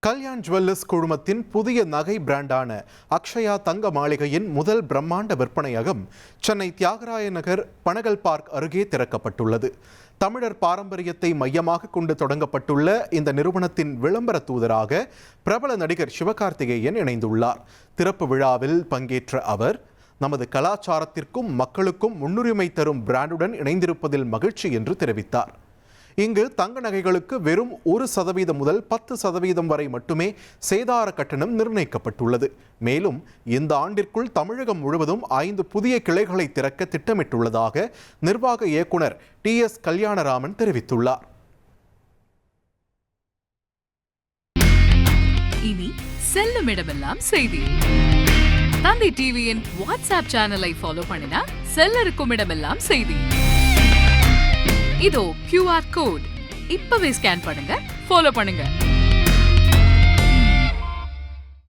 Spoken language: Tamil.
கல்யாண் ஜுவல்லர்ஸ் குழுமத்தின் புதிய நகை பிராண்டான அக்ஷயா தங்க மாளிகையின் முதல் பிரம்மாண்ட விற்பனையகம் சென்னை தியாகராய நகர் பனகல் பார்க் அருகே திறக்கப்பட்டுள்ளது. தமிழர் பாரம்பரியத்தை மையமாக கொண்டு தொடங்கப்பட்டுள்ள இந்த நிறுவனத்தின் விளம்பர தூதராக பிரபல நடிகர் சிவகார்த்திகேயன் இணைந்துள்ளார். திறப்பு விழாவில் பங்கேற்ற அவர், நமது கலாச்சாரத்திற்கும் மக்களுக்கும் முன்னுரிமை தரும் பிராண்டுடன் இணைந்திருப்பதில் மகிழ்ச்சி என்று தெரிவித்தார். இங்கு தங்க நகைகளுக்கு வெறும் 1% முதல் 10% வரை மட்டுமே சேதார கட்டணம் நிர்ணயிக்கப்பட்டுள்ளது. மேலும் இந்த ஆண்டிற்குள் தமிழகம் முழுவதும் 5 புதிய கிளைகளை திறக்க திட்டமிட்டுள்ளதாக நிர்வாக இயக்குனர் TS கல்யாணராமன் தெரிவித்துள்ளார். இனி செல்லும் இடமெல்லாம் செய்தி. தந்தி டிவியின் வாட்ஸ்அப் சேனலை ஃபாலோ பண்ணினா செல்லருக்கும் இடமெல்லாம் செய்தி. இதோ QR கோட் இப்பவே ஸ்கேன் பண்ணுங்க, ஃபாலோ பண்ணுங்க.